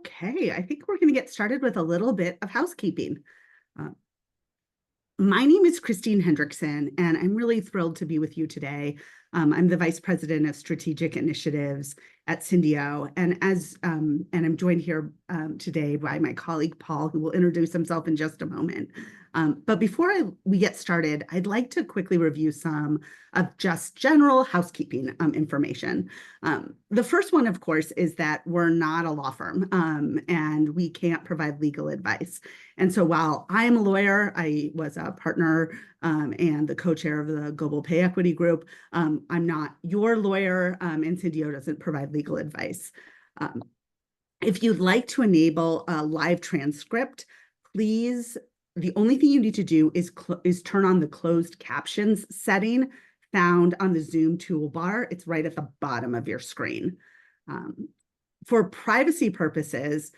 Okay, I think we're going to get started with a little bit of housekeeping. Uh, my name is Christine Hendrickson, and I'm really thrilled to be with you today. I'm the Vice President of Strategic Initiatives at Syndio, and I'm joined here today by my colleague Paul, who will introduce himself in just a moment. But before we get started, I'd like to quickly review some of just general housekeeping information. The first one, of course, is that we're not a law firm, and we can't provide legal advice. And so while I am a lawyer, I was a partner and the co-chair of the Global Pay Equity Group. I'm not your lawyer, and Syndio doesn't provide legal advice. If you'd like to enable a live transcript, please, the only thing you need to do is turn on the closed captions setting found on the Zoom toolbar. It's right at the bottom of your screen. For privacy purposes,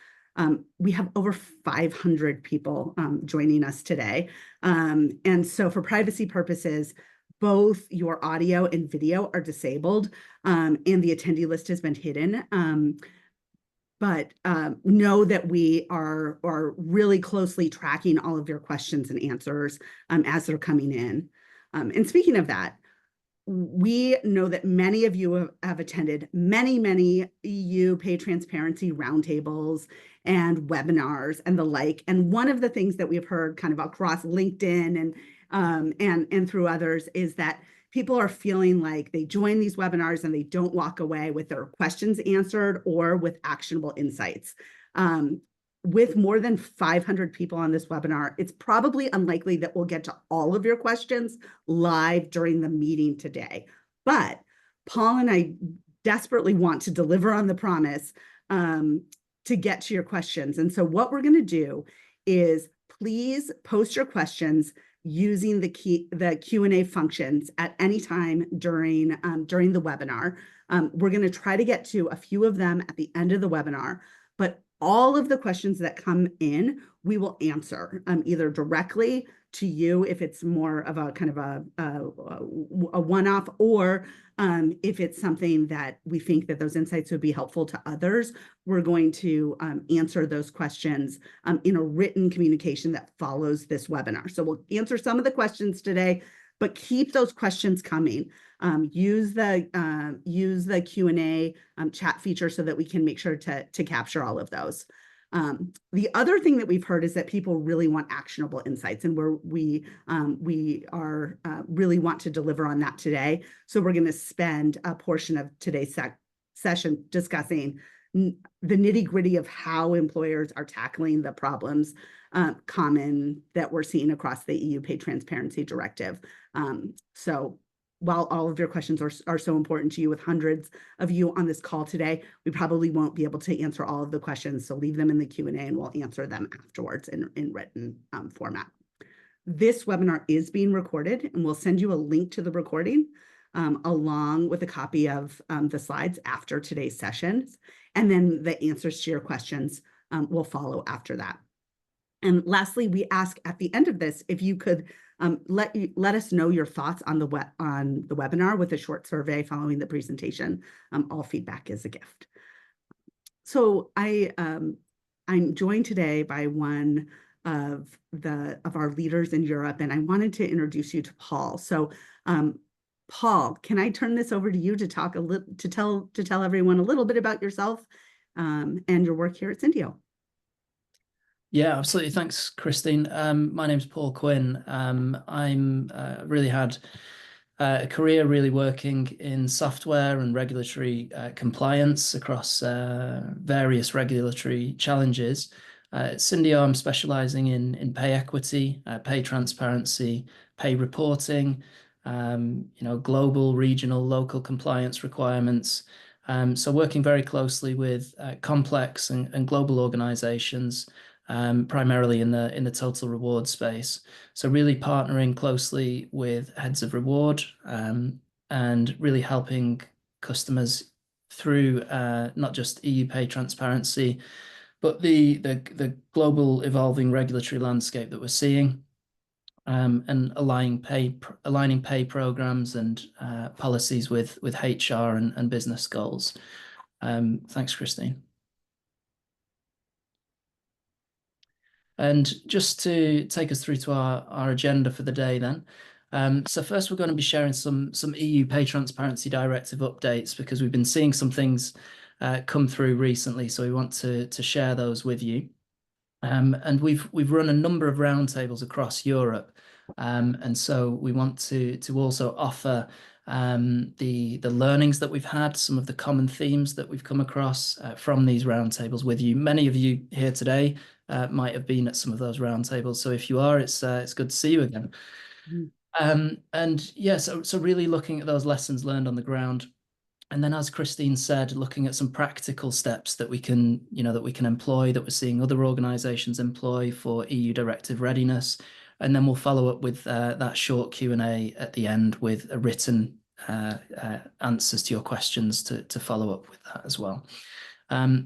we have over 500 people joining us today. And so for privacy purposes, both your audio and video are disabled, and the attendee list has been hidden. But know that we are really closely tracking all of your questions and answers as they're coming in. And speaking of that, we know that many of you have attended many EU Pay Transparency roundtables and webinars and the like. And one of the things that we've heard kind of across LinkedIn and through others is that people are feeling like they join these webinars and they don't walk away with their questions answered or with actionable insights. With more than 500 people on this webinar, it's probably unlikely that we'll get to all of your questions live during the meeting today. But Paul and I desperately want to deliver on the promise to get to your questions. And so what we're going to do is please post your questions using the Q&A functions at any time during the webinar. We're going to try to get to a few of them at the end of the webinar, but all of the questions that come in, we will answer either directly to you if it's more of a kind of a one-off, or if it's something that we think that those insights would be helpful to others, we're going to answer those questions in a written communication that follows this webinar. So we'll answer some of the questions today, but keep those questions coming. Use the Q&A chat feature so that we can make sure to capture all of those. The other thing that we've heard is that people really want actionable insights, and we are really want to deliver on that today. So we're going to spend a portion of today's session discussing the nitty-gritty of how employers are tackling the problems common that we're seeing across the EU Pay Transparency Directive. So while all of your questions are so important to you, with hundreds of you on this call today, we probably won't be able to answer all of the questions. So leave them in the Q&A and we'll answer them afterwards in written format. This webinar is being recorded, and we'll send you a link to the recording along with a copy of the slides after today's sessions. And then the answers to your questions will follow after that. And lastly, we ask at the end of this if you could let us know your thoughts on the webinar with a short survey following the presentation. All feedback is a gift. So I'm joined today by one of our leaders in Europe, and I wanted to introduce you to Paul. So Paul, can I turn this over to you to talk to tell everyone a little bit about yourself and your work here at Syndio? Yeah, absolutely. Thanks, Christine. My name's Paul Quinn. I'm really had a career really working in software and regulatory compliance across various regulatory challenges. At Syndio, I'm specializing in pay equity, pay transparency, pay reporting, global, regional, local compliance requirements. So working very closely with complex and global organizations, primarily in the total reward space. So really partnering closely with heads of reward and really helping customers through not just EU Pay Transparency, but the global evolving regulatory landscape that we're seeing, and aligning pay programs and policies with HR and business goals. Thanks, Christine. And just to take us through to our agenda for the day then. So first we're going to be sharing some EU Pay Transparency Directive updates because we've been seeing some things come through recently, so we want to share those with you. And we've run a number of roundtables across Europe, and so we want to also offer the learnings that we've had, some of the common themes that we've come across from these roundtables with you. Many of you here today might have been at some of those roundtables, so if you are, it's good to see you again. And yeah, so really looking at those lessons learned on the ground. And then, as Christine said, looking at some practical steps that we can, that we can employ, that we're seeing other organisations employ for EU directive readiness. And then we'll follow up with that short Q&A at the end with a written answers to your questions to follow up with that as well.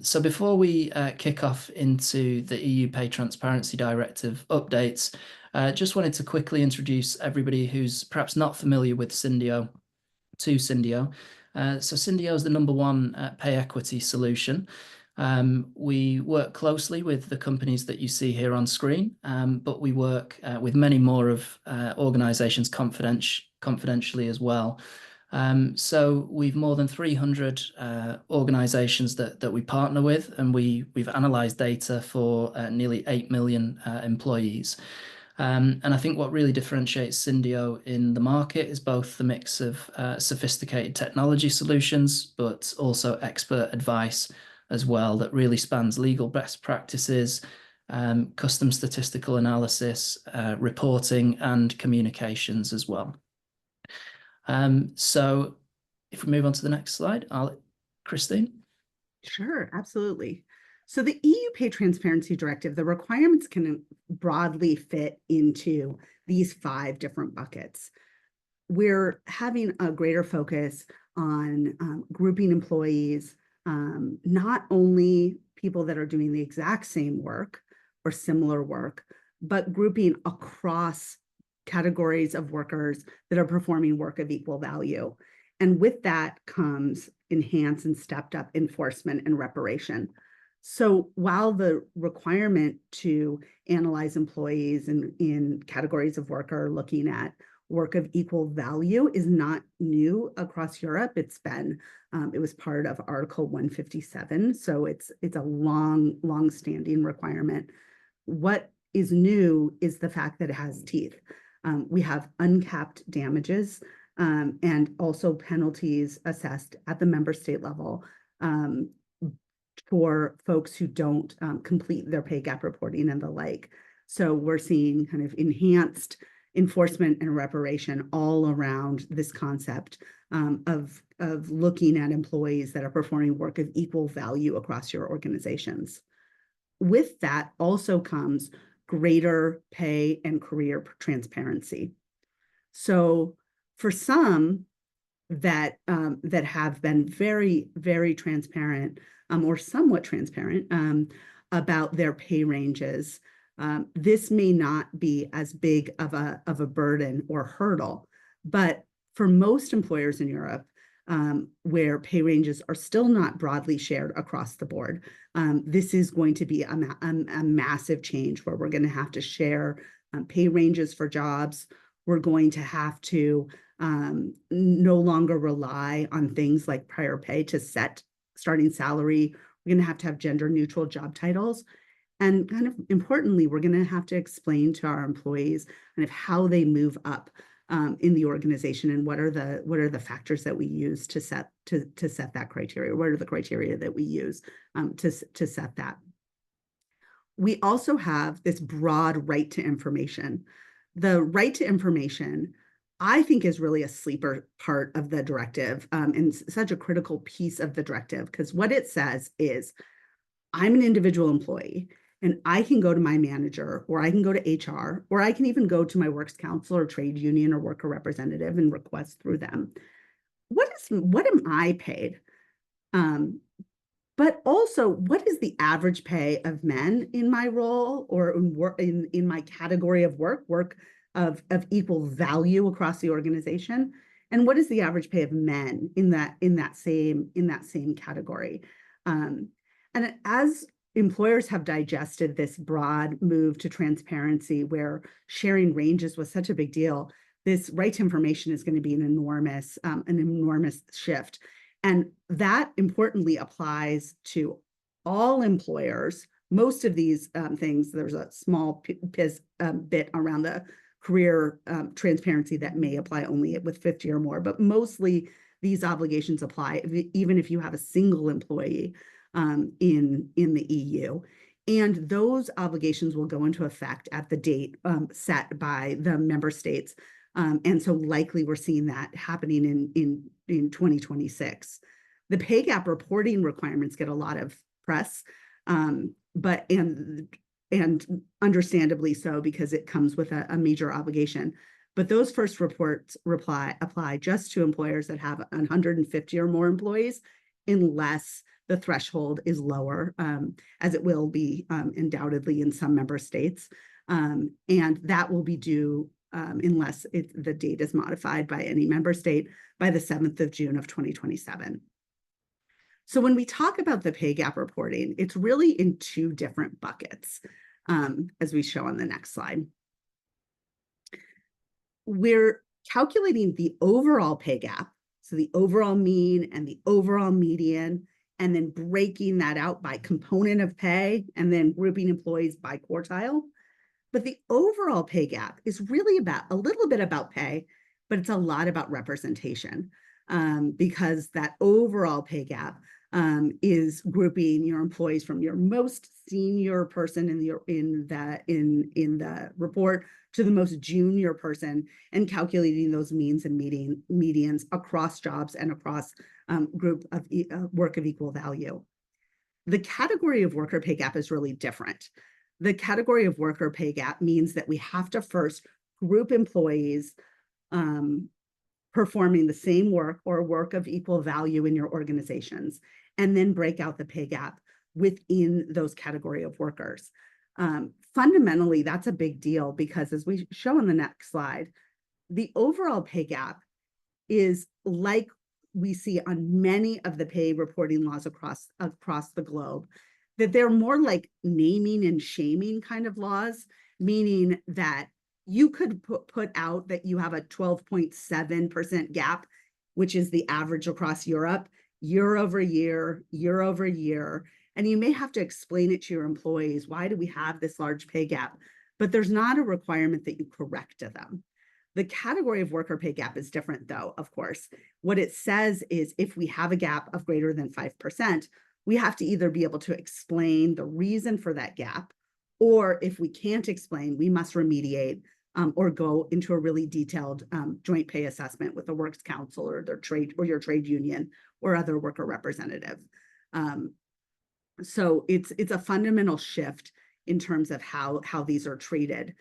So before we kick off into the EU Pay Transparency Directive updates, just wanted to quickly introduce everybody who's perhaps not familiar with Syndio to Syndio. So Syndio is the #1 pay equity solution. We work closely with the companies that you see here on screen, but we work with many more of organisations confidentially as well. So we've more than 300 organisations that we partner with, and we've analysed data for nearly 8 million employees. And I think what really differentiates Syndio in the market is both the mix of sophisticated technology solutions, but also expert advice as well that really spans legal best practices, custom statistical analysis, reporting, and communications as well. So if we move on to the next slide, Christine. Sure, absolutely. So the EU Pay Transparency Directive, the requirements can broadly fit into these 5 different buckets. We're having a greater focus on grouping employees, not only people that are doing the exact same work or similar work, but grouping across categories of workers that are performing work of equal value. And with that comes enhanced and stepped up enforcement and reparation. So while the requirement to analyze employees in categories of work are looking at work of equal value is not new across Europe, it was part of Article 157. So it's a long-standing requirement. What is new is the fact that it has teeth. We have uncapped damages and also penalties assessed at the member state level for folks who don't complete their pay gap reporting and the like. So we're seeing kind of enhanced enforcement and reparation all around this concept of looking at employees that are performing work of equal value across your organizations. With that also comes greater pay and career transparency. So for some that have been very, very transparent or somewhat transparent about their pay ranges, this may not be as big of a burden or hurdle. But for most employers in Europe, where pay ranges are still not broadly shared across the board, this is going to be a massive change where we're going to have to share pay ranges for jobs. We're going to have to no longer rely on things like prior pay to set starting salary. We're going to have gender neutral job titles. And kind of importantly, we're going to have to explain to our employees kind of how they move up in the organization and what are the factors that we use to set that criteria. What are the criteria that we use to set that? We also have this broad right to information. The right to information, I think, is really a sleeper part of the directive and such a critical piece of the directive, because what it says is, I'm an individual employee and I can go to my manager, or I can go to HR, or I can even go to my works council or trade union or worker representative and request through them. What am I paid? But also, what is the average pay of men in my role or in my category of work of equal value across the organization? And what is the average pay of men in that same category? And as employers have digested this broad move to transparency where sharing ranges was such a big deal. This right to information is going to be an enormous shift. And that importantly applies to all employers. Most of these things, there's a small bit around the career transparency that may apply only with 50 or more, but mostly these obligations apply even if you have a single employee in the EU. And those obligations will go into effect at the date set by the member states. And so likely we're seeing that happening in 2026. The pay gap reporting requirements get a lot of press, but understandably so, because it comes with a major obligation. But those first reports apply just to employers that have 150 or more employees, unless the threshold is lower, as it will be undoubtedly in some member states. And that will be due unless the date is modified by any member state by the 7th of June of 2027. So when we talk about the pay gap reporting, it's really in two different buckets, as we show on the next slide. We're calculating the overall pay gap, so the overall mean and the overall median, and then breaking that out by component of pay, and then grouping employees by quartile. But the overall pay gap is really about a little bit about pay, but it's a lot about representation, because that overall pay gap is grouping your employees from your most senior person in the report to the most junior person, and calculating those means and medians across jobs and across group of work of equal value. The category of worker pay gap is really different. The category of worker pay gap means that we have to first group employees performing the same work or work of equal value in your organizations, and then break out the pay gap within those category of workers. Fundamentally, that's a big deal, because as we show on the next slide, the overall pay gap is like we see on many of the pay reporting laws across the globe, that they're more like naming and shaming kind of laws, meaning that you could put out that you have a 12.7% gap, which is the average across Europe, year over year, and you may have to explain it to your employees. Why do we have this large pay gap? But there's not a requirement that you correct to them. The category of worker pay gap is different, though, of course. What it says is if we have a gap of greater than 5%, we have to either be able to explain the reason for that gap, or if we can't explain, we must remediate or go into a really detailed joint pay assessment with the Works Council or your trade union or other worker representative. So it's a fundamental shift in terms of how these are treated,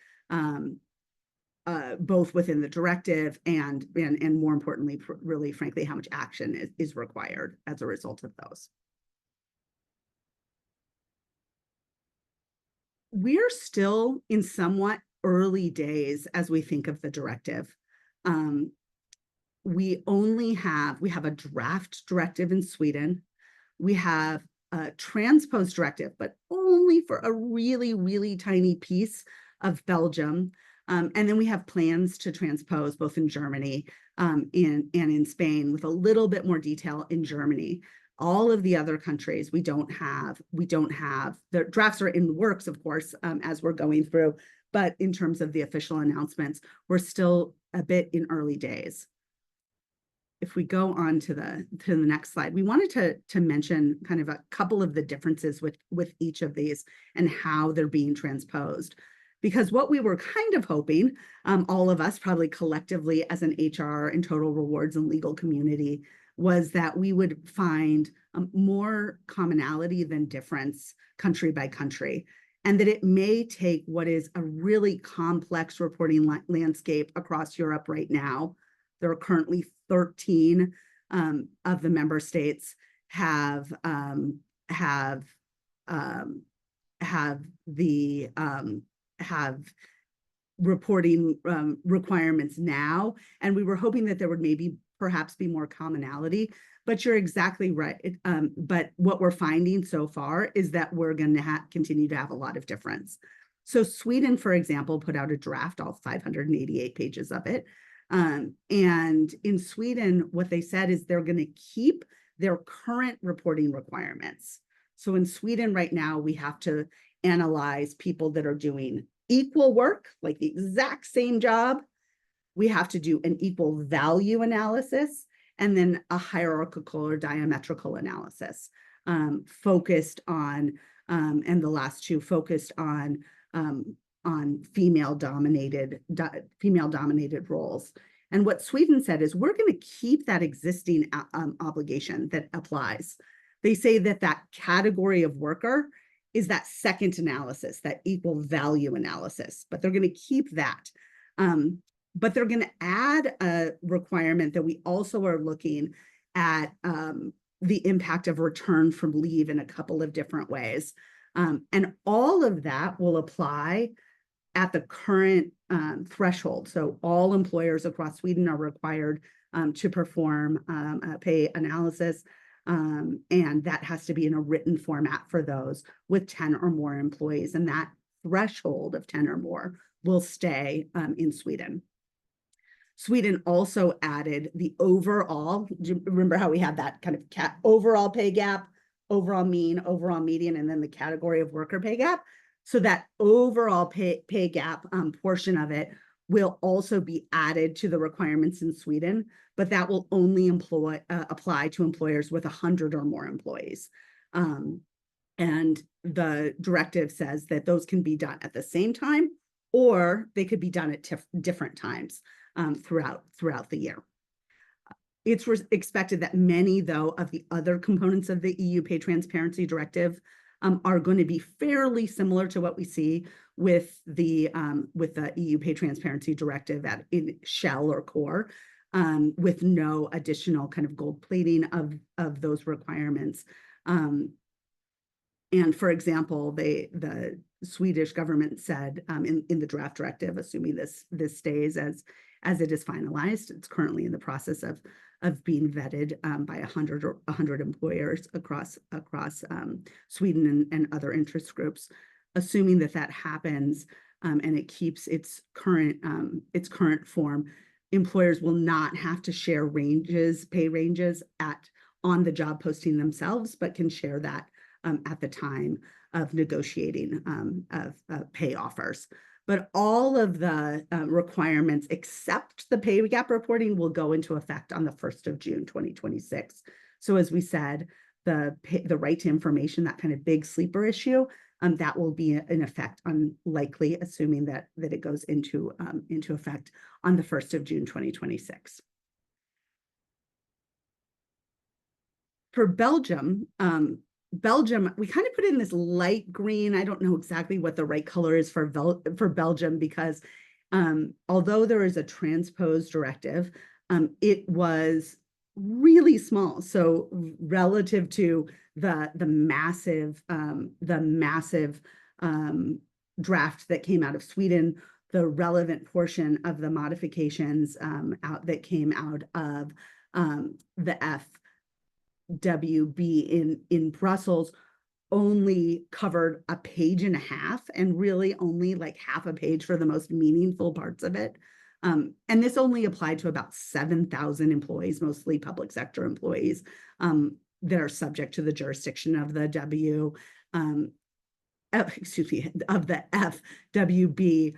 both within the directive and more importantly, really frankly, how much action is required as a result of those. We're still in somewhat early days as we think of the directive. We have a draft directive in Sweden. We have a transposed directive, but only for a really, really tiny piece of Belgium. And then we have plans to transpose both in Germany and in Spain, with a little bit more detail in Germany. All of the other countries, we don't have. The drafts are in the works, of course, as we're going through, but in terms of the official announcements, we're still a bit in early days. If we go on to the next slide, we wanted to mention kind of a couple of the differences with each of these and how they're being transposed. Because what we were kind of hoping, all of us probably collectively as an HR and total rewards and legal community, was that we would find more commonality than difference country by country, and that it may take what is a really complex reporting landscape across Europe right now. There are currently 13 of the member states have reporting requirements now, and we were hoping that there would maybe perhaps be more commonality, but you're exactly right. But what we're finding so far is that we're going to continue to have a lot of difference. So Sweden, for example, put out a draft, all 588 pages of it. And in Sweden, what they said is they're going to keep their current reporting requirements. So in Sweden right now, we have to analyze people that are doing equal work, like the exact same job. We have to do an equal value analysis, and then a hierarchical or diametrical analysis, focused on, and the last two focused on female dominated roles. And what Sweden said is, we're going to keep that existing obligation that applies. They say that that category of worker is that second analysis, that equal value analysis, but they're going to keep that. But they're going to add a requirement that we also are looking at the impact of return from leave in a couple of different ways. And all of that will apply at the current threshold. So all employers across Sweden are required to perform a pay analysis, and that has to be in a written format for those with 10 or more employees. And that threshold of 10 or more will stay in Sweden. Sweden also added the overall, do you remember how we had that kind of overall pay gap, overall mean, overall median, and then the category of worker pay gap? So that overall pay gap portion of it will also be added to the requirements in Sweden, but that will only apply to employers with 100 or more employees. And the directive says that those can be done at the same time, or they could be done at different times throughout the year. It's expected that many, though, of the other components of the EU Pay Transparency Directive are going to be fairly similar to what we see with the EU Pay Transparency Directive in shell or core, with no additional kind of gold plating of those requirements. And for example, the Swedish government said in the draft directive, assuming this stays as it is finalized, it's currently in the process of being vetted by 100 employers across Sweden and other interest groups. Assuming that happens and it keeps its current form, employers will not have to share pay ranges on the job posting themselves, but can share that at the time of negotiating of pay offers. But all of the requirements except the pay gap reporting will go into effect on the 1st of June, 2026. So as we said, the right to information, that kind of big sleeper issue, that will be in effect unlikely, assuming that it goes into effect on the 1st of June, 2026. For Belgium, we kind of put in this light green. I don't know exactly what the right color is for Belgium, because although there is a transposed directive, it was really small. So relative to the massive draft that came out of Sweden, the relevant portion of the modifications that came out of the FWB in Brussels only covered a page and a half, and really only like half a page for the most meaningful parts of it. And this only applied to about 7,000 employees, mostly public sector employees, that are subject to the jurisdiction of the of the FWB,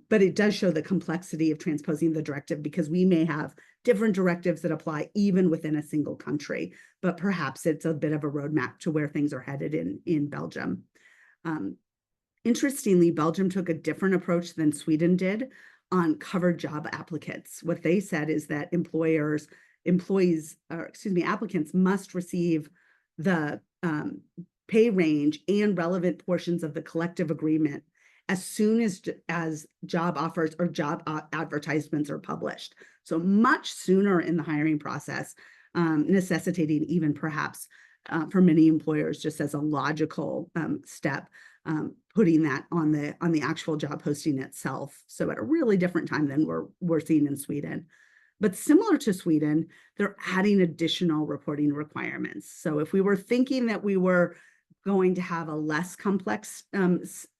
but it does show the complexity of transposing the directive, because we may have different directives that apply even within a single country, but perhaps it's a bit of a roadmap to where things are headed in Belgium. Interestingly, Belgium took a different approach than Sweden did on covered job applicants. What they said is that applicants must receive the pay range and relevant portions of the collective agreement as soon as job offers or job advertisements are published. So much sooner in the hiring process, necessitating even perhaps for many employers, just as a logical step, putting that on the actual job posting itself. So at a really different time than we're seeing in Sweden. But similar to Sweden, they're adding additional reporting requirements. So if we were thinking that we were going to have a less complex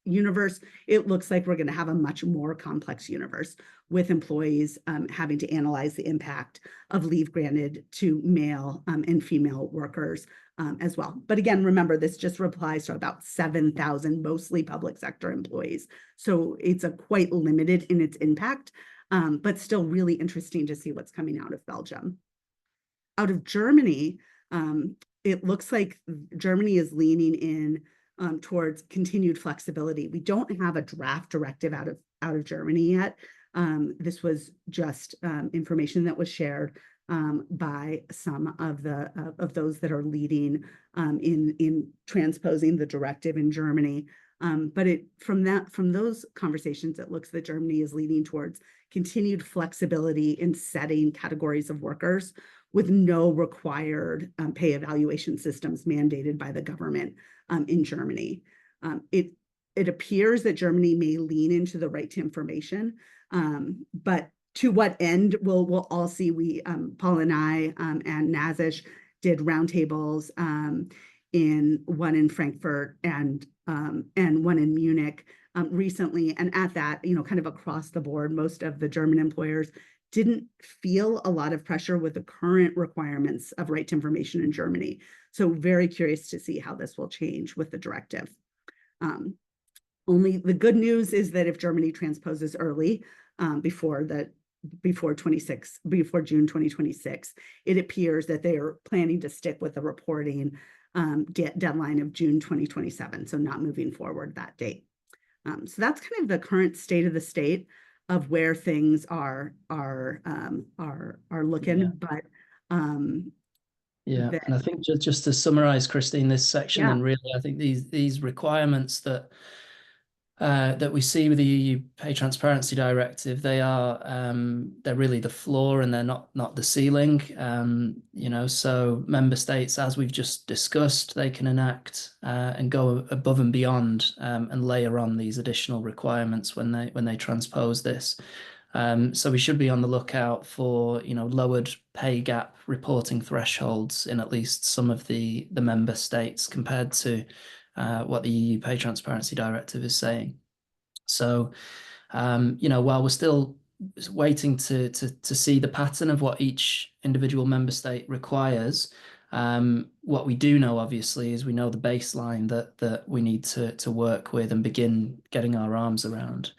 universe, it looks like we're going to have a much more complex universe with employees having to analyze the impact of leave granted to male and female workers as well. But again, remember, this just applies to about 7,000 mostly public sector employees. So it's a quite limited in its impact, but still really interesting to see what's coming out of Belgium. Out of Germany, it looks like Germany is leaning in towards continued flexibility. We don't have a draft directive out of Germany yet. This was just information that was shared by some of those that are leading in transposing the directive in Germany. But from those conversations, it looks that Germany is leaning towards continued flexibility in setting categories of workers with no required pay evaluation systems mandated by the government in Germany. It appears that Germany may lean into the right to information, but to what end, we'll all see. Paul and I and Nazish did roundtables, one in Frankfurt and one in Munich recently. And at that, kind of across the board, most of the German employers didn't feel a lot of pressure with the current requirements of right to information in Germany. So very curious to see how this will change with the directive. Only the good news is that if Germany transposes early, before June 2026, it appears that they are planning to stick with the reporting deadline of June 2027, so not moving forward that date. So that's kind of the current state of the state of where things are looking. Yeah. But yeah, and I think just to summarize, Christine, this section, then really, I think these requirements that we see with the EU Pay Transparency Directive, they're really the floor and they're not the ceiling. So member states, as we've just discussed, they can enact and go above and beyond and layer on these additional requirements when they transpose this. So we should be on the lookout for lowered pay gap reporting thresholds in at least some of the member states compared to what the EU Pay Transparency Directive is saying. So, while we're still waiting to see the pattern of what each individual member state requires, what we do know, obviously, is we know the baseline that we need to work with and begin getting our arms around.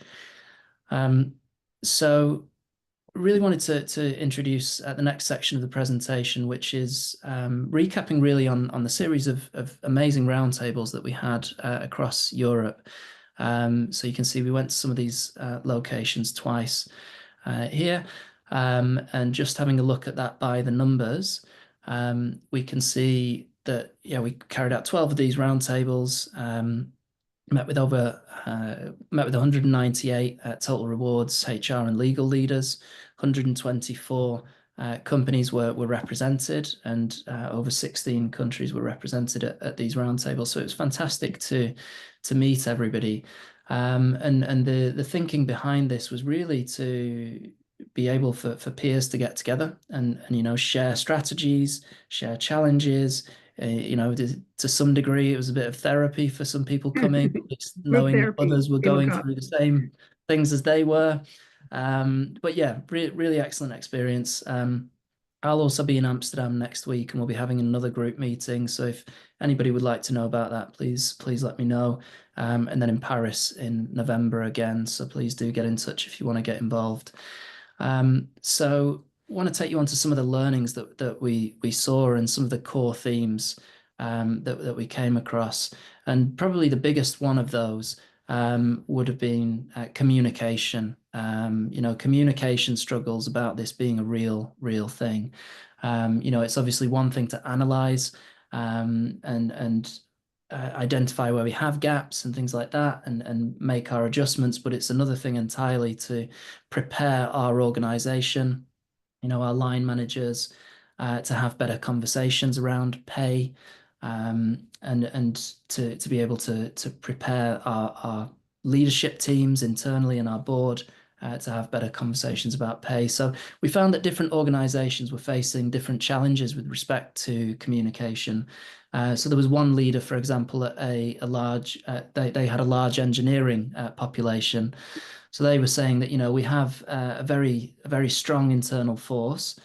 So really wanted to introduce the next section of the presentation, which is recapping really on the series of amazing roundtables that we had across Europe. So you can see we went to some of these locations twice here, and just having a look at that by the numbers, we can see that we carried out 12 of these roundtables. Met with 198 total rewards, HR and legal leaders. 124 companies were represented, and over 16 countries were represented at these roundtables. So it was fantastic to meet everybody. And the thinking behind this was really to be able for peers to get together and share strategies, share challenges. To some degree, it was a bit of therapy for some people coming, knowing that others were going through the same things as they were. But yeah, really excellent experience. I'll also be in Amsterdam next week, and we'll be having another group meeting. So if anybody would like to know about that, please let me know. And then in Paris in November again. So please do get in touch if you want to get involved. So I want to take you on to some of the learnings that we saw and some of the core themes that we came across. And probably the biggest one of those would have been communication. Communication struggles about this being a real thing. It's obviously one thing to analyze and identify where we have gaps and things like that and make our adjustments, but it's another thing entirely to prepare our organization, our line managers, to have better conversations around pay, and to be able to prepare our leadership teams internally and our board to have better conversations about pay. So we found that different organizations were facing different challenges with respect to communication. So there was one leader, for example, at a large, they had a large engineering population. So they were saying that, we have a very strong internal force,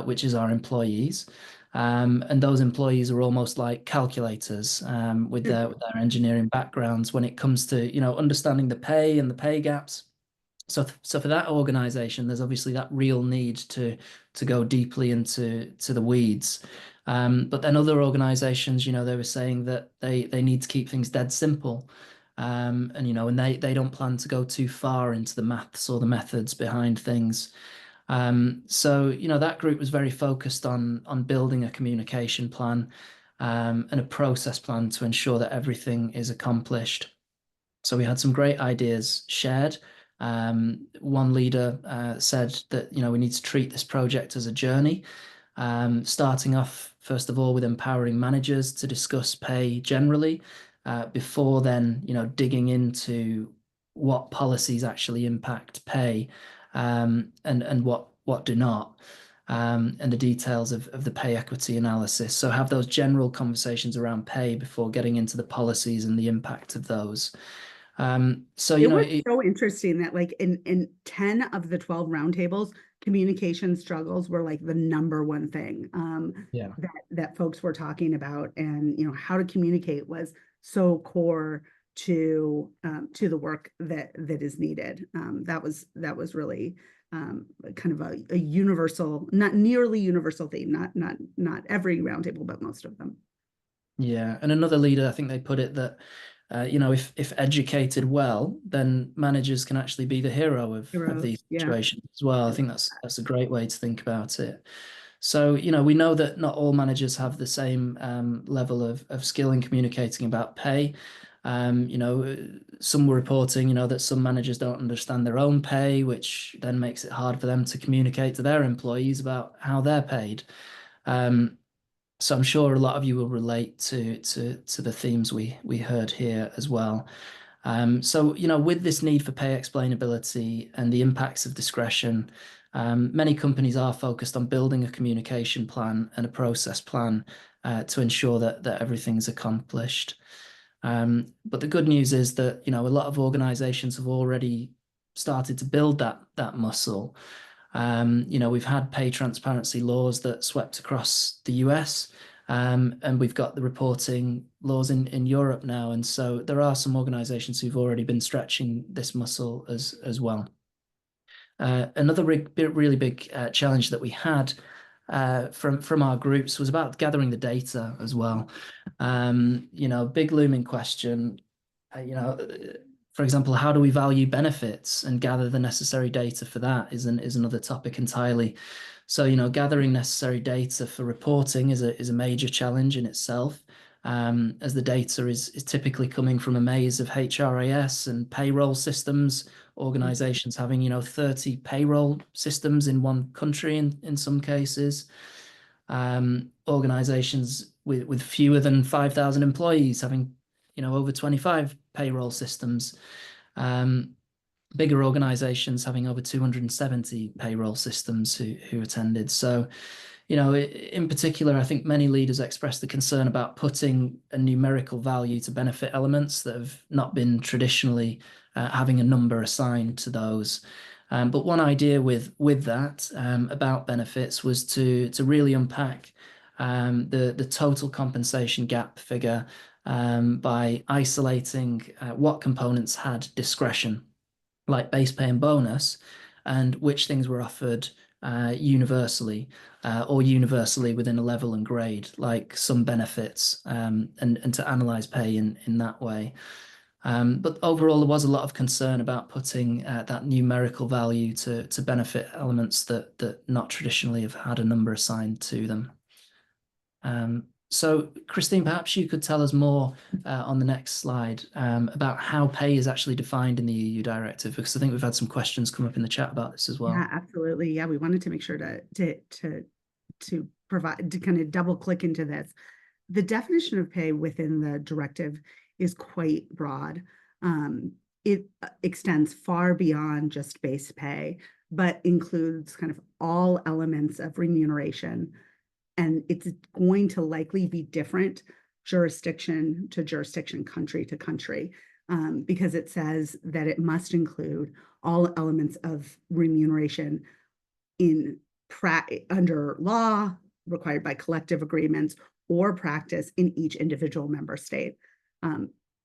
which is our employees. And those employees are almost like calculators with their engineering backgrounds when it comes to, understanding the pay and the pay gaps. So for that organization, there's obviously that real need to go deeply into the weeds. But then other organizations, they were saying that they need to keep things dead simple. And they don't plan to go too far into the maths or the methods behind things. So that group was very focused on building a communication plan and a process plan to ensure that everything is accomplished. So we had some great ideas shared. One leader said that we need to treat this project as a journey, starting off first of all with empowering managers to discuss pay generally, before then digging into what policies actually impact pay, and what do not. And the details of the pay equity analysis. So have those general conversations around pay before getting into the policies and the impact of those. So It was so interesting that like in 10 of the 12 roundtables, communication struggles were like the number one thing yeah. that folks were talking about. And how to communicate was so core to the work that is needed. That was really kind of a universal, not nearly universal theme, not every roundtable, but most of them. Yeah, and another leader, I think they put it that, if educated well, then managers can actually be the hero of Heroes, these yeah. situations as well. I think that's a great way to think about it. So, we know that not all managers have the same level of skill in communicating about pay. Some were reporting, that some managers don't understand their own pay, which then makes it hard for them to communicate to their employees about how they're paid. Um, so I'm sure a lot of you will relate to the themes we heard here as well. So, with this need for pay explainability and the impacts of discretion, many companies are focused on building a communication plan and a process plan to ensure that everything's accomplished. But the good news is that, a lot of organizations have already started to build that muscle. We've had pay transparency laws that swept across the US, and we've got the reporting laws in Europe now. And so there are some organizations who've already been stretching this muscle as well. Another really big challenge that we had from our groups was about gathering the data as well. Big looming question. For example, how do we value benefits and gather the necessary data for that is another topic entirely. So, gathering necessary data for reporting is a major challenge in itself, as the data is typically coming from a maze of HRIS and payroll systems, organizations having, 30 payroll systems in one country in some cases, organizations with fewer than 5,000 employees having, over 25 payroll systems, bigger organizations having over 270 payroll systems who attended. So, in particular, I think many leaders expressed the concern about putting a numerical value to benefit elements that have not been traditionally having a number assigned to those. But one idea with that about benefits was to really unpack the total compensation gap figure by isolating what components had discretion, like base pay and bonus, and which things were offered universally or universally within a level and grade, like some benefits, and to analyze pay in that way. But overall, there was a lot of concern about putting that numerical value to benefit elements that not traditionally have had a number assigned to them. So, Christine, perhaps you could tell us more on the next slide about how pay is actually defined in the EU directive, because I think we've had some questions come up in the chat about this as well. Yeah, absolutely. Yeah, we wanted to make sure to provide, to kind of double click into this. The definition of pay within the directive is quite broad. it extends far beyond just base pay, but includes kind of all elements of remuneration. And it's going to likely be different jurisdiction to jurisdiction, country to country, because it says that it must include all elements of remuneration in under law, required by collective agreements, or practice in each individual member state.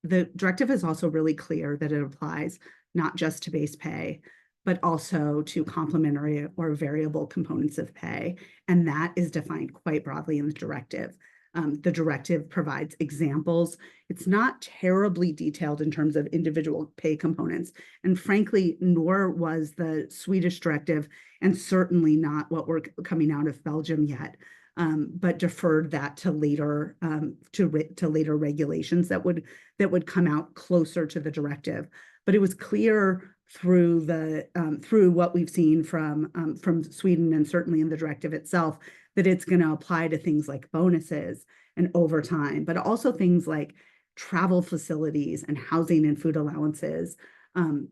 The directive is also really clear that it applies not just to base pay, but also to complementary or variable components of pay. And that is defined quite broadly in the directive. The directive provides examples. It's not terribly detailed in terms of individual pay components. And frankly, nor was the Swedish directive, and certainly not what we're coming out of Belgium yet. But deferred that to later to later regulations that would come out closer to the directive. But it was clear through through what we've seen from Sweden, and certainly in the directive itself, that it's going to apply to things like bonuses and overtime, but also things like travel facilities and housing and food allowances,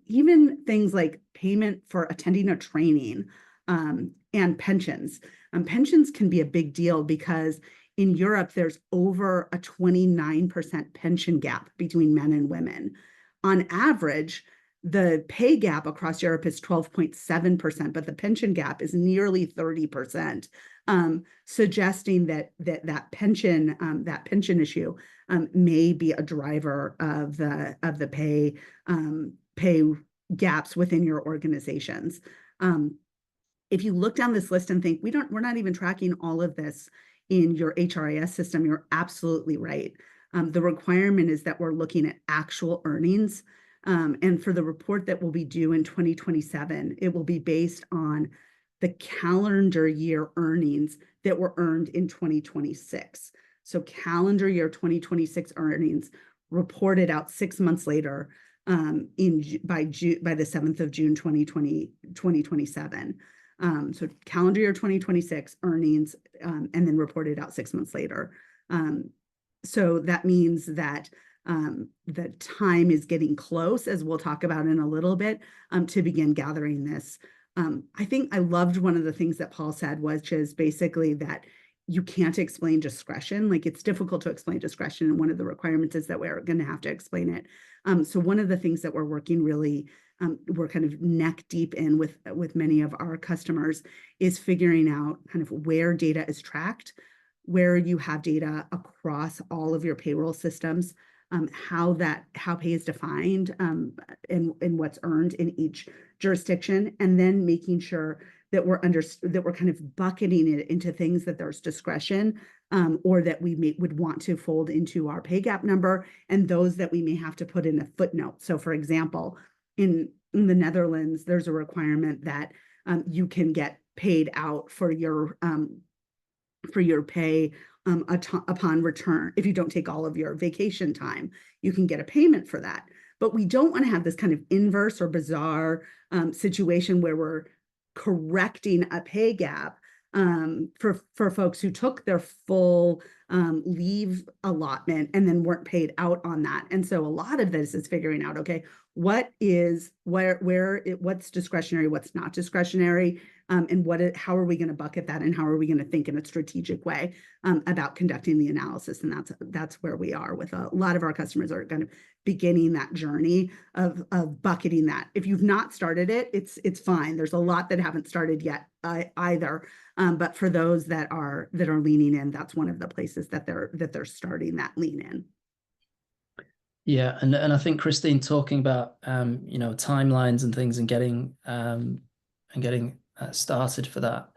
even things like payment for attending a training, and pensions. Pensions can be a big deal because in Europe, there's over a 29% pension gap between men and women. On average, the pay gap across Europe is 12.7%, but the pension gap is nearly 30%, suggesting that pension issue may be a driver of the pay gaps within your organizations. If you look down this list and think we're not even tracking all of this in your HRIS system, you're absolutely right. The requirement is that we're looking at actual earnings. And for the report that will be due in 2027, it will be based on the calendar year earnings that were earned in 2026. So calendar year 2026 earnings reported out 6 months later, by the 7th of June 2027. So calendar year 2026 earnings, and then reported out 6 months later. So that means that the time is getting close, as we'll talk about in a little bit, to begin gathering this. I think I loved one of the things that Paul said, which is basically that you can't explain discretion. Like, it's difficult to explain discretion, and one of the requirements is that we're going to have to explain it. So one of the things that we're working really, we're kind of neck deep in with many of our customers, is figuring out kind of where data is tracked, where you have data across all of your payroll systems, how pay is defined, and what's earned in each jurisdiction, and then making sure that we're kind of bucketing it into things that there's discretion, or that we would want to fold into our pay gap number, and those that we may have to put in a footnote. So, for example, in the Netherlands, there's a requirement that you can get paid out for your pay upon return. If you don't take all of your vacation time, you can get a payment for that. But we don't want to have this kind of inverse or bizarre situation where we're correcting a pay gap for folks who took their full leave allotment and then weren't paid out on that. And so a lot of this is figuring out, okay, what's discretionary, what's not discretionary, and how are we going to bucket that, and how are we going to think in a strategic way about conducting the analysis. And that's where we are with a lot of our customers are kind of beginning that journey of bucketing that. If you've not started it, it's fine. There's a lot that haven't started yet either. But for those that are leaning in, that's one of the places that they're starting that lean in. Yeah, and I think Christine, talking about timelines and things, and getting started for that.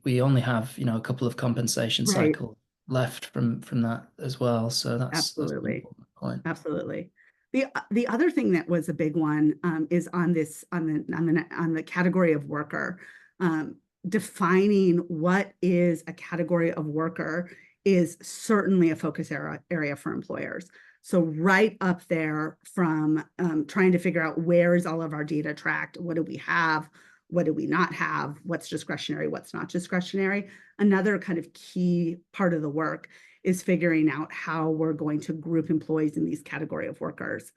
We only have a couple of compensation cycles left from that as well. So that's an important point. Absolutely. The other thing that was a big one is on the category of worker. Defining what is a category of worker is certainly a focus area for employers. So right up there from trying to figure out where is all of our data tracked, what do we have, what do we not have, what's discretionary, what's not discretionary. Another kind of key part of the work is figuring out how we're going to group employees in these category of workers.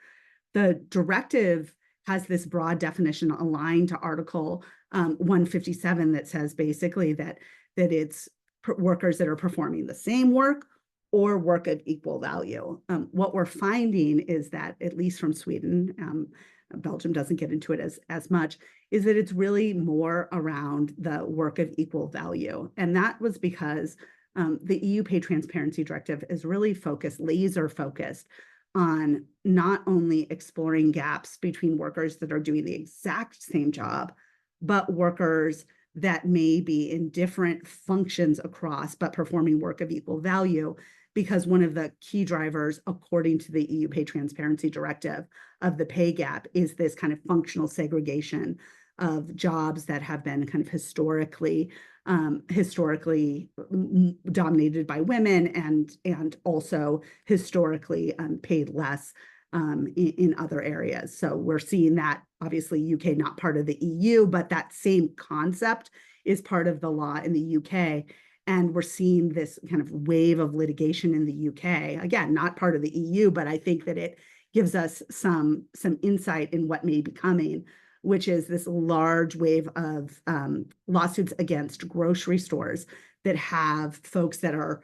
The directive has this broad definition aligned to Article 157 that says basically that it's workers that are performing the same work or work of equal value. What we're finding is that, at least from Sweden, Belgium doesn't get into it as much, is that it's really more around the work of equal value. And that was because the EU Pay Transparency Directive is really laser focused on not only exploring gaps between workers that are doing the exact same job, but workers that may be in different functions across, but performing work of equal value. Because one of the key drivers, according to the EU Pay Transparency Directive, of the pay gap is this kind of functional segregation of jobs that have been kind of historically dominated by women and also historically paid less in other areas. So we're seeing that, obviously UK not part of the EU, but that same concept is part of the law in the UK. And we're seeing this kind of wave of litigation in the UK, again, not part of the EU, but I think that it gives us some insight in what may be coming, which is this large wave of lawsuits against grocery stores that have folks that are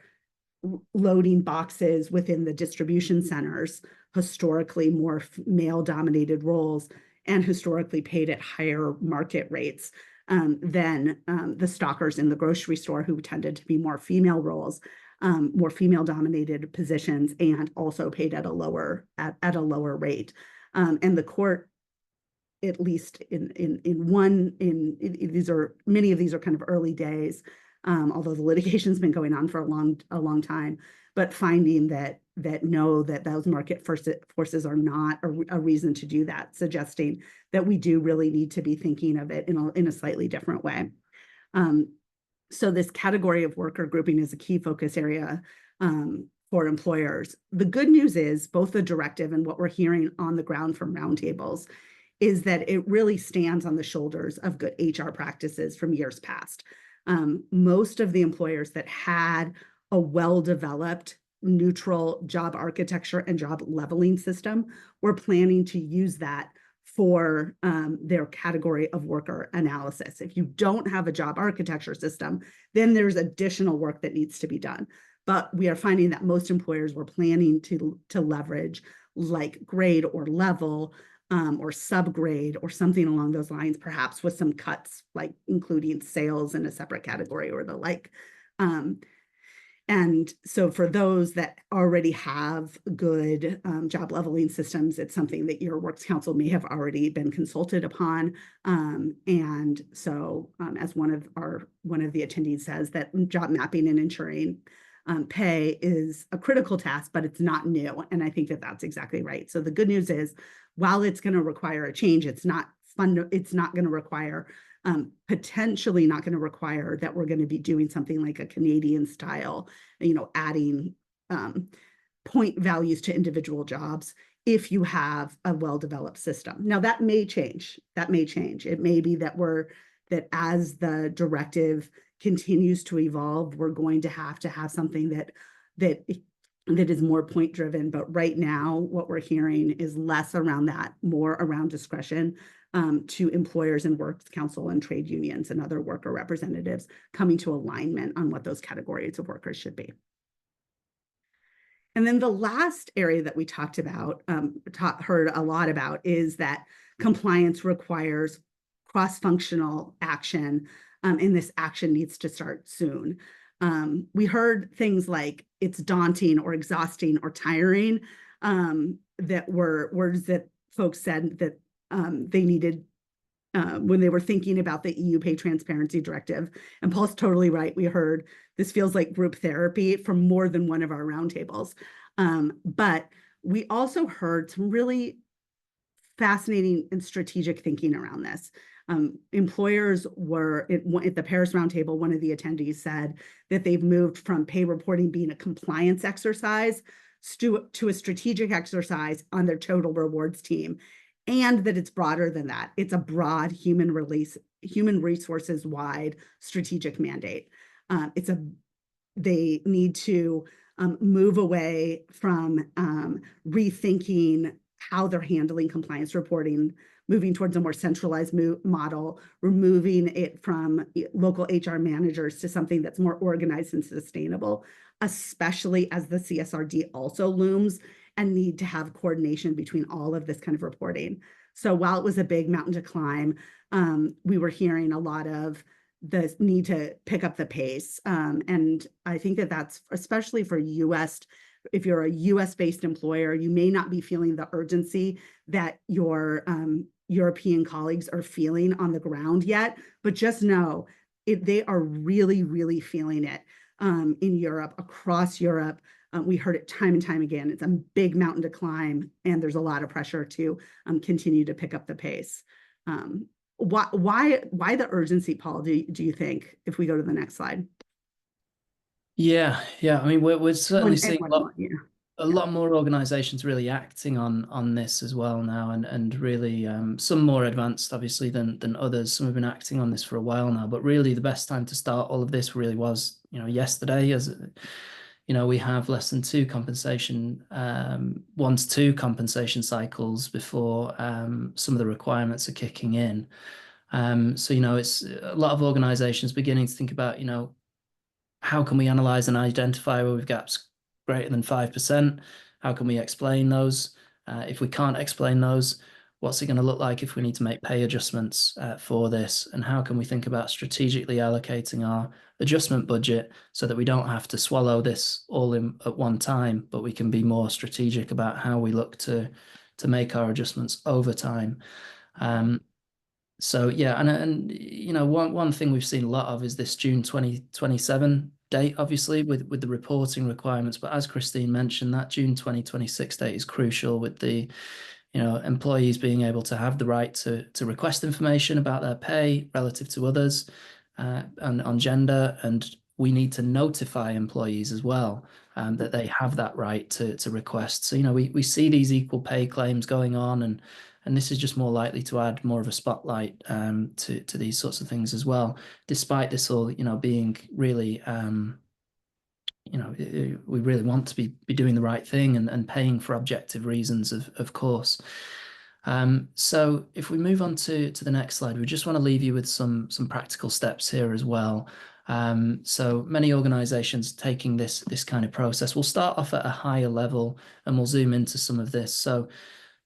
loading boxes within the distribution centers, historically more male-dominated roles, and historically paid at higher market rates than the stockers in the grocery store, who tended to be more female roles, more female-dominated positions, and also paid at a lower rate. And the court, at least in these are, many of these are kind of early days, although the litigation's been going on for a long time, but finding that those market forces are not a reason to do that, suggesting that we do really need to be thinking of it in a slightly different way. So this category of worker grouping is a key focus area for employers. The good news is both the directive and what we're hearing on the ground from roundtables is that it really stands on the shoulders of good HR practices from years past. Most of the employers that had a well-developed neutral job architecture and job leveling system were planning to use that for their category of worker analysis. If you don't have a job architecture system, then there's additional work that needs to be done. But we are finding that most employers were planning to leverage like grade or level or subgrade or something along those lines, perhaps with some cuts, like including sales in a separate category or the like. And so for those that already have good job leveling systems, it's something that your Works Council may have already been consulted upon. And so as one of the attendees says, that job mapping and ensuring pay is a critical task, but it's not new. And I think that that's exactly right. So the good news is, while it's going to require a change, it's not going to require potentially not going to require that we're going to be doing something like a Canadian style, adding point values to individual jobs if you have a well-developed system. Now that may change. It may be that as the directive continues to evolve, we're going to have something that is more point driven. But right now, what we're hearing is less around that, more around discretion to employers and Works Council and trade unions and other worker representatives coming to alignment on what those categories of workers should be. And then the last area that we talked about, heard a lot about, is that compliance requires cross-functional action, and this action needs to start soon. We heard things like it's daunting or exhausting or tiring, that were words that folks said that they needed when they were thinking about the EU Pay Transparency Directive. And Paul's totally right. We heard this feels like group therapy from more than one of our roundtables. But we also heard some really fascinating and strategic thinking around this. Employers were, at the Paris Roundtable, one of the attendees said that they've moved from pay reporting being a compliance exercise to a strategic exercise on their total rewards team, and that it's broader than that. It's a broad human human resources wide strategic mandate. They need to move away from rethinking how they're handling compliance reporting, moving towards a more centralized model, removing it from local HR managers to something that's more organized and sustainable, especially as the CSRD also looms and need to have coordination between all of this kind of reporting. So while it was a big mountain to climb, we were hearing a lot of the need to pick up the pace. And I think that that's especially for US, if you're a US based employer, you may not be feeling the urgency that your European colleagues are feeling on the ground yet, but just know they are really, really feeling it in Europe, across Europe. We heard it time and time again. It's a big mountain to climb, and there's a lot of pressure to continue to pick up the pace. Why the urgency, Paul, do you think, if we go to the next slide? Yeah. I mean, we're certainly seeing a Yeah. lot more organizations really acting on this as well now, and really some more advanced obviously than others. Some have been acting on this for a while now, but really the best time to start all of this really was, yesterday. As we have less than 1 to 2 compensation cycles before some of the requirements are kicking in. So it's a lot of organizations beginning to think about, how can we analyze and identify where we've gaps greater than 5%? How can we explain those? If we can't explain those, what's it going to look like if we need to make pay adjustments for this? And how can we think about strategically allocating our adjustment budget so that we don't have to swallow this all in at one time, but we can be more strategic about how we look to make our adjustments over time. So yeah, and one thing we've seen a lot of is this June 2027 date, obviously with the reporting requirements. But as Christine mentioned, that June 2026 date is crucial, with the employees being able to have the right to request information about their pay relative to others, and on gender, and we need to notify employees as well that they have that right to request. So we see these equal pay claims going on, and this is just more likely to add more of a spotlight to these sorts of things as well, despite this all being really we really want to be doing the right thing and paying for objective reasons, of course. So if we move on to the next slide, we just want to leave you with some practical steps here as well. So many organizations taking this kind of process. We'll start off at a higher level and we'll zoom into some of this. So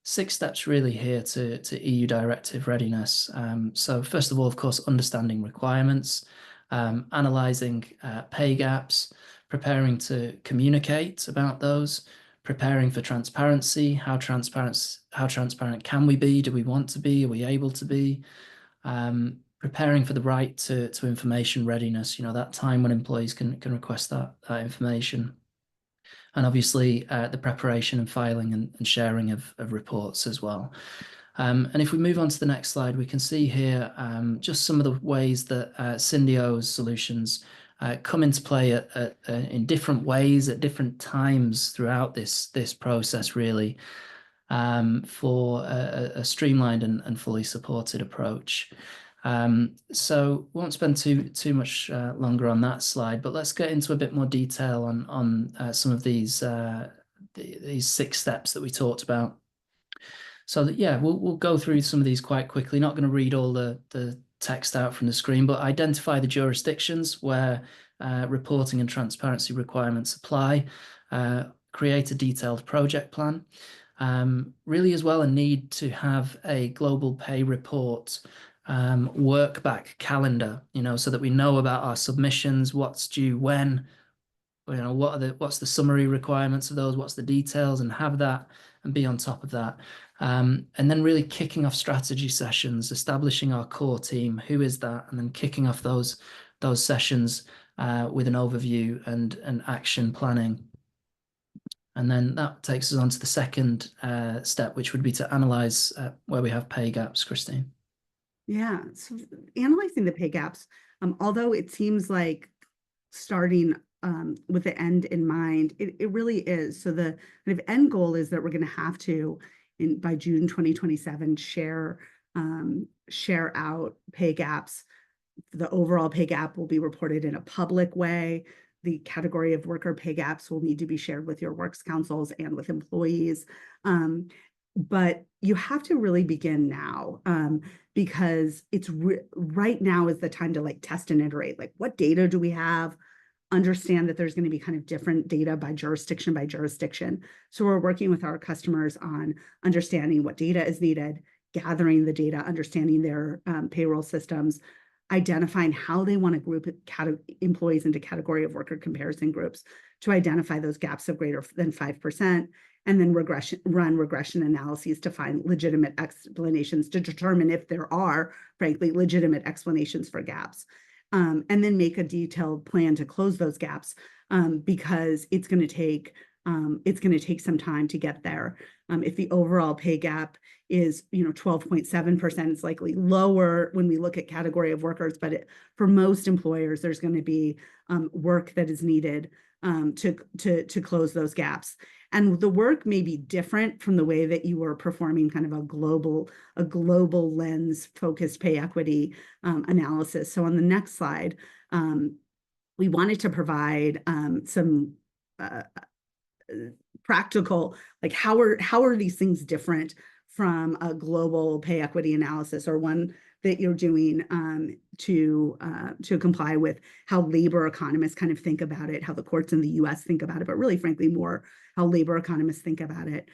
6 steps really here to EU directive readiness. So first of all, of course, understanding requirements, analyzing pay gaps, preparing to communicate about those, preparing for transparency. How transparent can we be? Do we want to be? Are we able to be? Preparing for the right to information readiness, that time when employees can request that information. And obviously the preparation and filing and sharing of reports as well. And if we move on to the next slide, we can see here just some of the ways that Syndio's solutions come into play in different ways at different times throughout this process, really, for a streamlined and fully supported approach. So we won't spend too much longer on that slide, but let's get into a bit more detail on some of these 6 steps that we talked about. So that, yeah, we'll go through some of these quite quickly. Not going to read all the text out from the screen, but identify the jurisdictions where reporting and transparency requirements apply. Create a detailed project plan. Really as well, a need to have a global pay report work back calendar, so that we know about our submissions, what's due when, what's the summary requirements of those, what's the details, and have that and be on top of that. And then really kicking off strategy sessions, establishing our core team, who is that, and then kicking off those sessions with an overview and action planning. And then that takes us on to the second step, which would be to analyze where we have pay gaps, Christine. Yeah, so analyzing the pay gaps, although it seems like starting with the end in mind, it really is. So the kind of end goal is that we're going to have to, by June 2027, share share out pay gaps. The overall pay gap will be reported in a public way. The category of worker pay gaps will need to be shared with your works councils and with employees. But you have to really begin now, because it's right now is the time to like test and iterate. Like, what data do we have? Understand that there's going to be kind of different data by jurisdiction. So we're working with our customers on understanding what data is needed, gathering the data, understanding their payroll systems, identifying how they want to group employees into category of worker comparison groups to identify those gaps of greater than 5%, and then run regression analyses to find legitimate explanations to determine if there are, frankly, legitimate explanations for gaps. And then make a detailed plan to close those gaps, because it's going to take some time to get there. If the overall pay gap is 12.7%, it's likely lower when we look at category of workers, but for most employers, there's going to be work that is needed to close those gaps. And the work may be different from the way that you were performing kind of a global lens focused pay equity analysis. So on the next slide, we wanted to provide some practical, like how are these things different from a global pay equity analysis, or one that you're doing to comply with how labor economists kind of think about it, how the courts in the US think about it, but really, frankly, more how labor economists think about it.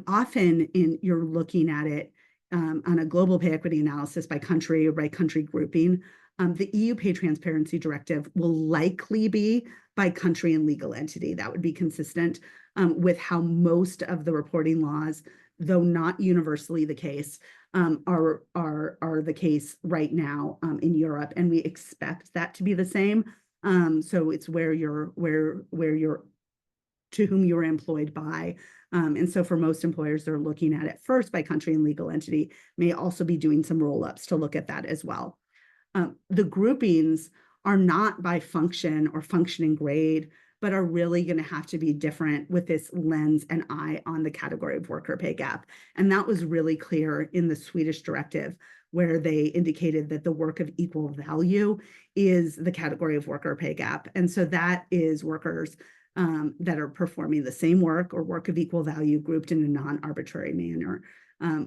Often you're looking at it on a global pay equity analysis by country or by country grouping. The EU Pay Transparency Directive will likely be by country and legal entity. That would be consistent with how most of the reporting laws, though not universally the case, are the case right now in Europe, and we expect that to be the same. So it's where you're to whom you're employed by. And so for most employers, they're looking at it first by country and legal entity, may also be doing some roll-ups to look at that as well. The groupings are not by function or functioning grade, but are really going to have to be different with this lens and eye on the category of worker pay gap. And that was really clear in the Swedish directive, where they indicated that the work of equal value is the category of worker pay gap. And so that is workers that are performing the same work or work of equal value grouped in a non-arbitrary manner.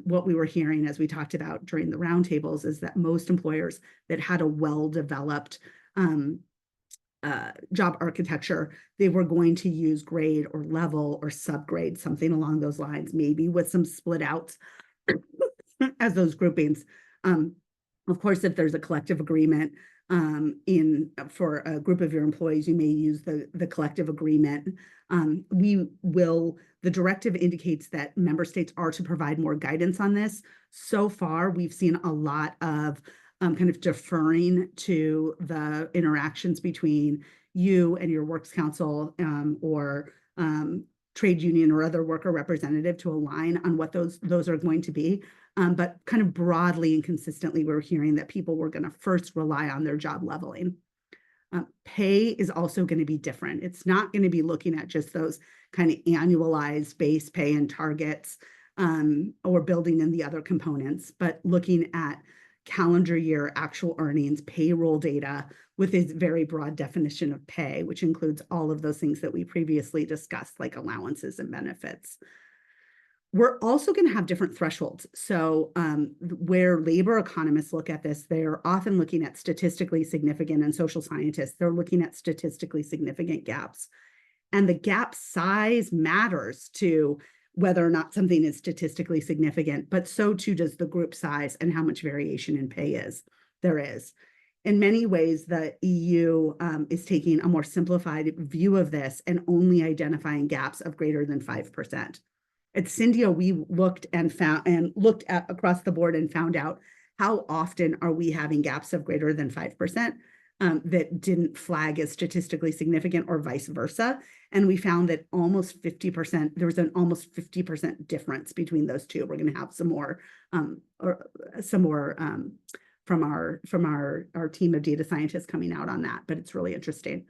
What we were hearing as we talked about during the roundtables is that most employers that had a well-developed job architecture, they were going to use grade or level or subgrade, something along those lines, maybe with some split outs as those groupings. Of course, if there's a collective agreement for a group of your employees, you may use the collective agreement. The directive indicates that member states are to provide more guidance on this. So far, we've seen a lot of kind of deferring to the interactions between you and your works council or trade union or other worker representative to align on what those are going to be. But kind of broadly and consistently, we're hearing that people were going to first rely on their job leveling. Pay is also going to be different. It's not going to be looking at just those kind of annualized base pay and targets or building in the other components, but looking at calendar year actual earnings, payroll data with this very broad definition of pay, which includes all of those things that we previously discussed, like allowances and benefits. We're also going to have different thresholds. So where labor economists look at this, they're often looking at statistically significant, and social scientists, they're looking at statistically significant gaps. And the gap size matters to whether or not something is statistically significant, but so too does the group size and how much variation in pay there is. In many ways, the EU is taking a more simplified view of this and only identifying gaps of greater than 5%. At Syndio, we looked at across the board and found out how often are we having gaps of greater than 5% that didn't flag as statistically significant, or vice versa. And we found that almost 50%, there was an almost 50% difference between those two. We're going to have some more from our team of data scientists coming out on that, but it's really interesting.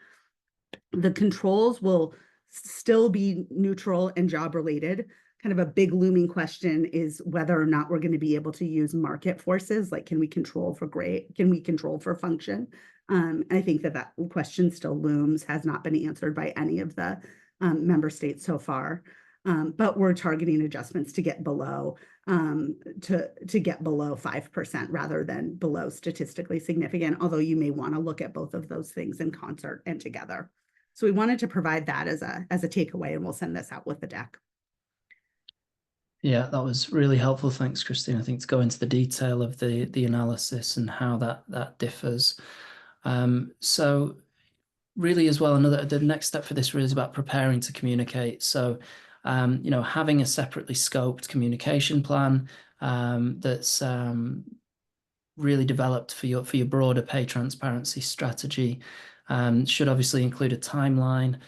The controls will still be neutral and job related, kind of a big looming question is whether or not we're going to be able to use market forces, like can we control for function? I think that question still looms, has not been answered by any of the member states so far. But we're targeting adjustments to get below to get below 5% rather than below statistically significant, although you may want to look at both of those things in concert and together. So we wanted to provide that as a takeaway, and we'll send this out with the deck. Yeah, that was really helpful. Thanks, Christine. I think to go into the detail of the analysis and how that differs. So really as well, the next step for this really is about preparing to communicate. So having a separately scoped communication plan that's really developed for your broader pay transparency strategy should obviously include a timeline,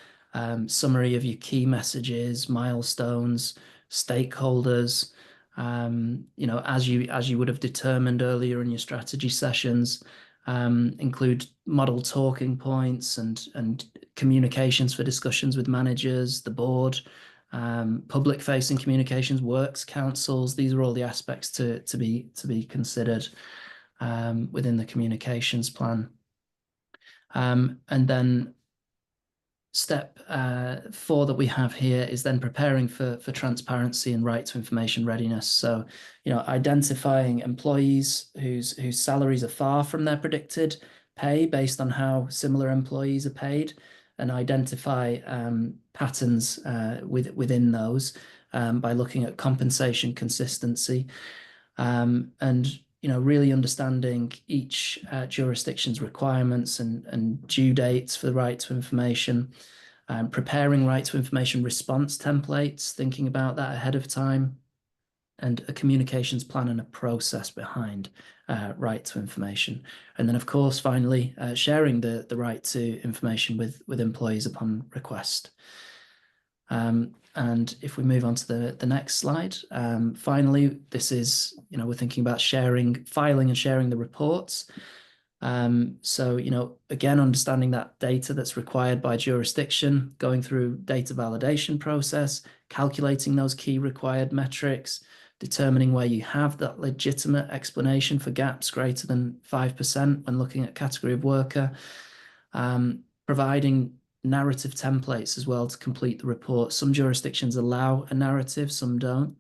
summary of your key messages, milestones, stakeholders, as you would have determined earlier in your strategy sessions, include model talking points and communications for discussions with managers, the board, public-facing communications, works councils. These are all the aspects to be considered within the communications plan. And then step 4 that we have here is then preparing for transparency and right to information readiness. So, identifying employees whose salaries are far from their predicted pay based on how similar employees are paid, and identify patterns within those by looking at compensation consistency, and really understanding each jurisdiction's requirements and due dates for the right to information, preparing right to information response templates, thinking about that ahead of time, and a communications plan and a process behind right to information. And then, of course, finally, sharing the right to information with employees upon request. And if we move on to the next slide, finally, this is, we're thinking about filing and sharing the reports. So, again, understanding that data that's required by jurisdiction, going through data validation process, calculating those key required metrics, determining where you have that legitimate explanation for gaps greater than 5% when looking at category of worker, providing narrative templates as well to complete the report. Some jurisdictions allow a narrative, some don't.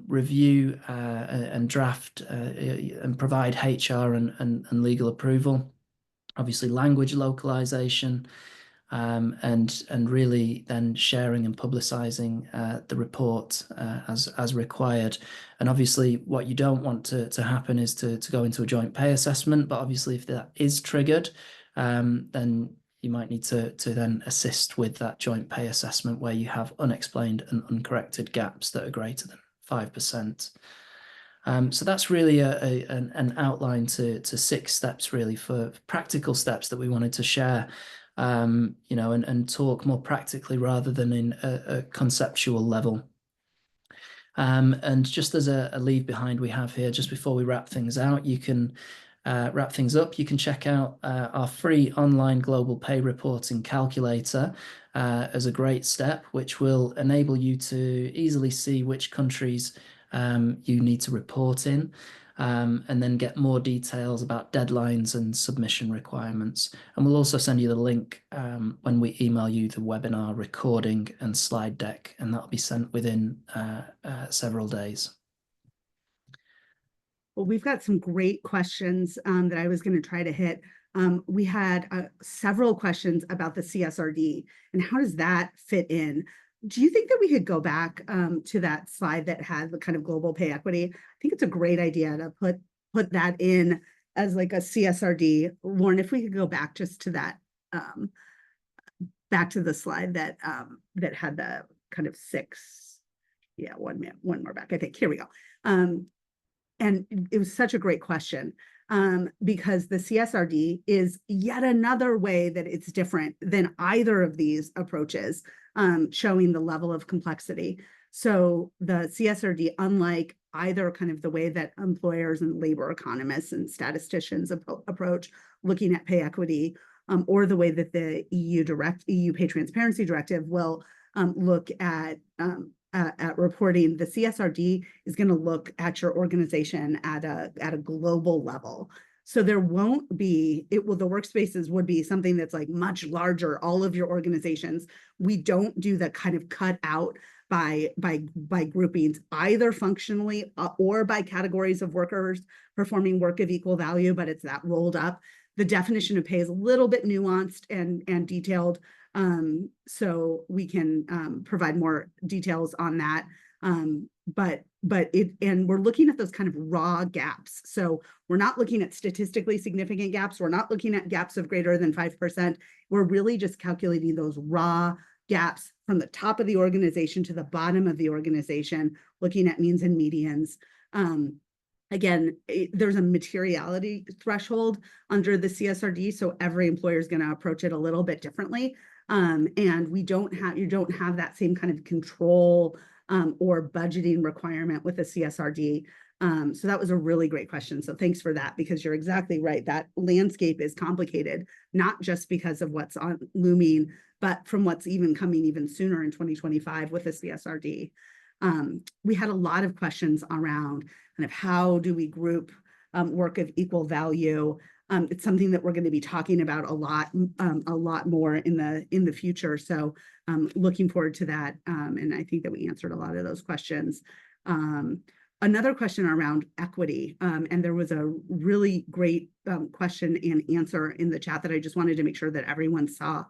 Review and draft and provide HR and legal approval. Obviously, language localization, and really then sharing and publicizing the report as required. And obviously, what you don't want to happen is to go into a joint pay assessment. But obviously, if that is triggered, then you might need to then assist with that joint pay assessment where you have unexplained and uncorrected gaps that are greater than 5%. So that's really an outline to 6 steps really for practical steps that we wanted to share, and talk more practically rather than in a conceptual level. And just as a leave behind we have here, just before we wrap things out, you can wrap things up, you can check out our free online global pay reporting calculator as a great step, which will enable you to easily see which countries you need to report in, and then get more details about deadlines and submission requirements. And we'll also send you the link when we email you the webinar recording and slide deck, and that'll be sent within several days. Well, we've got some great questions that I was going to try to hit. We had several questions about the CSRD and how does that fit in? Do you think that we could go back to that slide that had the kind of global pay equity? I think it's a great idea to put that in as like a CSRD. Lauren, if we could go back just to that, back to the slide that that had the kind of 6, yeah, one more back, I think. Here we go. And it was such a great question because the CSRD is yet another way that it's different than either of these approaches, showing the level of complexity. So the CSRD, unlike either kind of the way that employers and labor economists and statisticians approach looking at pay equity, or the way that the EU Pay Transparency Directive will look at at reporting, the CSRD is going to look at your organization at a global level. So there won't be, the workspaces would be something that's like much larger, all of your organizations. We don't do the kind of cut out by groupings, either functionally or by categories of workers performing work of equal value, but it's that rolled up. The definition of pay is a little bit nuanced and detailed, so we can provide more details on that. But we're looking at those kind of raw gaps. So we're not looking at statistically significant gaps. We're not looking at gaps of greater than 5%. We're really just calculating those raw gaps from the top of the organization to the bottom of the organization, looking at means and medians. Again, there's a materiality threshold under the CSRD, so every employer is going to approach it a little bit differently. And you don't have that same kind of control or budgeting requirement with the CSRD. So that was a really great question. So thanks for that, because you're exactly right. That landscape is complicated, not just because of what's on looming, but from what's coming even sooner in 2025 with the CSRD. We had a lot of questions around kind of how do we group work of equal value. It's something that we're going to be talking about a lot more in the future. So looking forward to that. And I think that we answered a lot of those questions. Another question around equity, and there was a really great question and answer in the chat that I just wanted to make sure that everyone saw,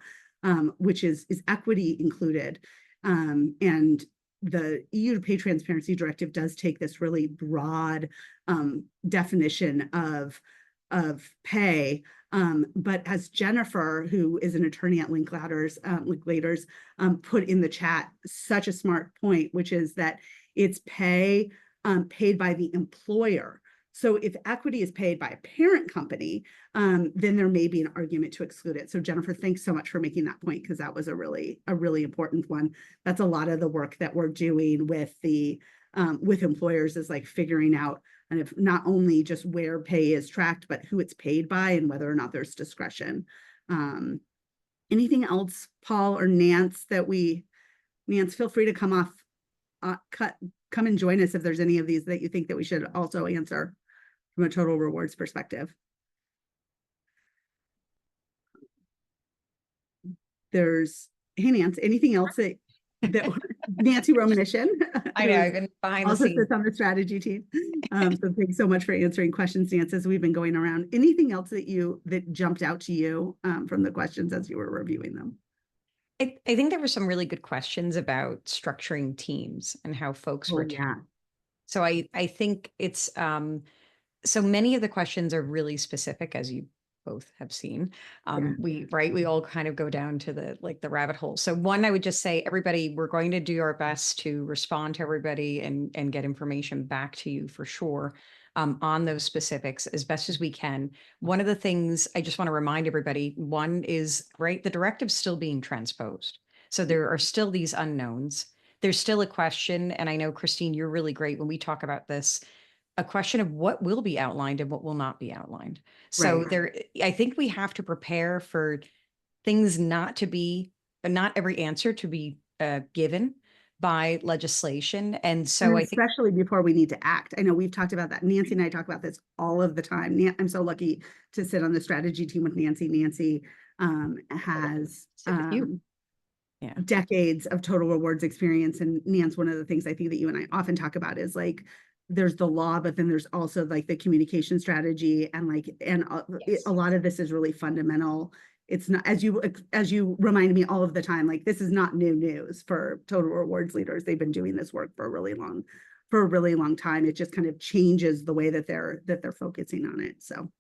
which is equity included? And the EU Pay Transparency Directive does take this really broad definition of pay, but as Jennifer, who is an attorney at Linklaters, put in the chat, such a smart point, which is that it's pay paid by the employer. So if equity is paid by a parent company, then there may be an argument to exclude it. So Jennifer, thanks so much for making that point, because that was a really important one. That's a lot of the work that we're doing with employers, is like figuring out kind of not only just where pay is tracked, but who it's paid by and whether or not there's discretion. Anything else, Paul or Nance, Nance, feel free to come and join us if there's any of these that you think that we should also answer from a total rewards perspective. Hey Nance, anything else that Nancy Romanishin? I know, I've been behind the scenes. Also sits on the strategy team. So thanks so much for answering questions, Nance, as we've been going around. Anything else that jumped out to you from the questions as you were reviewing them? I think there were some really good questions about structuring teams and how folks were. Yeah. So I think it's so many of the questions are really specific, as you both have seen. We all kind of go down to the rabbit hole. So one, I would just say, everybody, we're going to do our best to respond to everybody and get information back to you for sure on those specifics as best as we can. One of the things I just want to remind everybody, one is, the directive's still being transposed. So there are still these unknowns. There's still a question, and I know, Christine, you're really great when we talk about this, a question of what will be outlined and what will not be outlined. So I think we have to prepare for things not every answer to be given by legislation. And so especially before we need to act. I know we've talked about that. Nancy and I talk about this all of the time. I'm so lucky to sit on the strategy team with Nancy. Nancy has decades of total rewards experience. And Nance, one of the things I think that you and I often talk about is like, there's the law, but then there's also like the communication strategy, and a lot of this is really fundamental. It's not, as you remind me all of the time, like, this is not new news for total rewards leaders. They've been doing this work for a really long time. It just kind of changes the way that they're focusing on it. So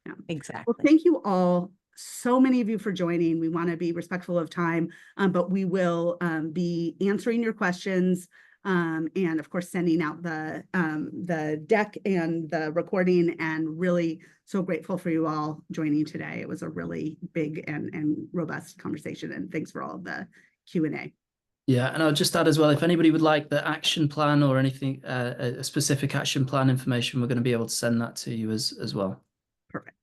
yeah, exactly. Well, thank you all, so many of you, for joining. We want to be respectful of time, but we will be answering your questions. And of course, sending out the deck and the recording, and really so grateful for you all joining today. It was a really big and robust conversation, and thanks for all of the Q&A. Yeah, and I'll just add as well, if anybody would like the action plan or anything, a specific action plan information, we're going to be able to send that to you as well. Perfect.